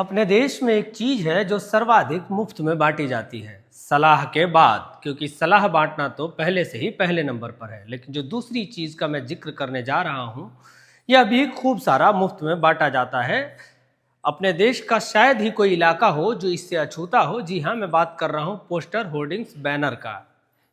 अपने देश में एक चीज है जो सर्वाधिक मुफ्त में बांटी जाती है, सलाह के बाद। क्योंकि सलाह बांटना तो पहले से ही पहले नंबर पर है। लेकिन जो दूसरी चीज का मैं जिक्र करने जा रहा हूं, यह भी खूब सारा मुफ्त में बांटा जाता है। अपने देश का शायद ही कोई इलाका हो जो इससे अछूता हो। जी हाँ, मैं बात कर रहा हूँ पोस्टर, होर्डिंग्स, बैनर का।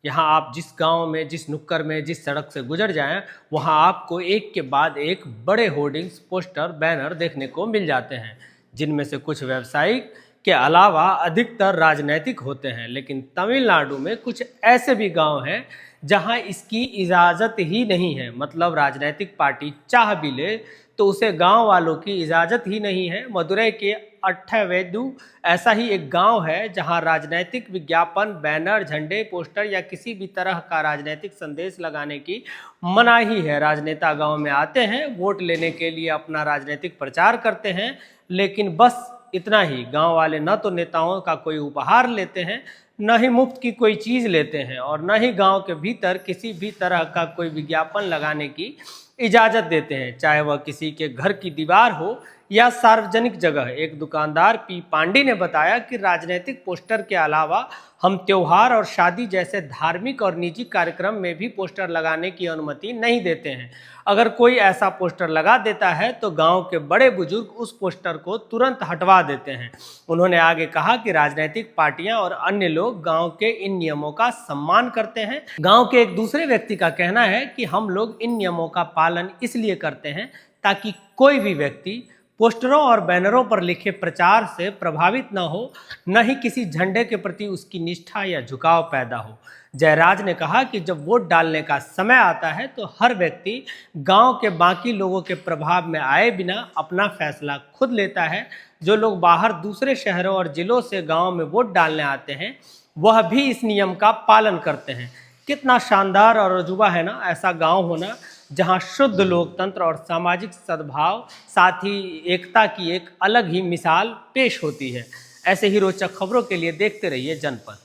यहाँ आप जिस गांव में, जिस नुक्कड़ में, जिस सड़क से गुजर जाएं, वहाँ आपको एक के बाद एक बड़े होर्डिंग्स, पोस्टर, बैनर देखने को मिल जाते हैं, जिनमें से कुछ व्यावसायिक के अलावा अधिकतर राजनैतिक होते हैं। लेकिन तमिलनाडु में कुछ ऐसे भी गांव हैं जहां इसकी इजाज़त ही नहीं है। मतलब राजनीतिक पार्टी चाह भी ले तो उसे गांव वालों की इजाज़त ही नहीं है। मदुरई के अट्ठावेदु ऐसा ही एक गांव है जहां राजनीतिक विज्ञापन, बैनर, झंडे, पोस्टर या किसी भी तरह का राजनीतिक संदेश लगाने की मनाही है। राजनेता गांव में आते हैं, वोट लेने के लिए अपना राजनीतिक प्रचार करते हैं, लेकिन बस इतना ही। गांव वाले न तो नेताओं का कोई उपहार लेते हैं, न ही मुफ्त की कोई चीज़ लेते हैं, और न ही गांव के भीतर किसी भी तरह का कोई विज्ञापन लगाने की इजाज़त देते हैं, चाहे वह किसी के घर की दीवार हो या सार्वजनिक जगह। एक दुकानदार पी पांडे ने बताया कि राजनीतिक पोस्टर के अलावा हम त्योहार और शादी जैसे धार्मिक और निजी कार्यक्रम में भी पोस्टर लगाने की अनुमति नहीं देते हैं। अगर कोई ऐसा पोस्टर लगा देता है तो गांव के बड़े बुजुर्ग उस पोस्टर को तुरंत हटवा देते हैं। उन्होंने आगे कहा कि राजनीतिक पार्टियां और अन्य लोग गांव के इन नियमों का सम्मान करते हैं। गांव के एक दूसरे व्यक्ति का कहना है कि हम लोग इन नियमों का पालन इसलिए करते हैं ताकि कोई भी व्यक्ति पोस्टरों और बैनरों पर लिखे प्रचार से प्रभावित न हो, न ही किसी झंडे के प्रति उसकी निष्ठा या झुकाव पैदा हो। जयराज ने कहा कि जब वोट डालने का समय आता है तो हर व्यक्ति गांव के बाकी लोगों के प्रभाव में आए बिना अपना फैसला खुद लेता है। जो लोग बाहर दूसरे शहरों और जिलों से गांव में वोट डालने आते हैं, वह भी इस नियम का पालन करते हैं। कितना शानदार और अजूबा है ना ऐसा गांव होना, जहां शुद्ध लोकतंत्र और सामाजिक सद्भाव, साथ ही एकता की एक अलग ही मिसाल पेश होती है। ऐसे ही रोचक खबरों के लिए देखते रहिए जनपद।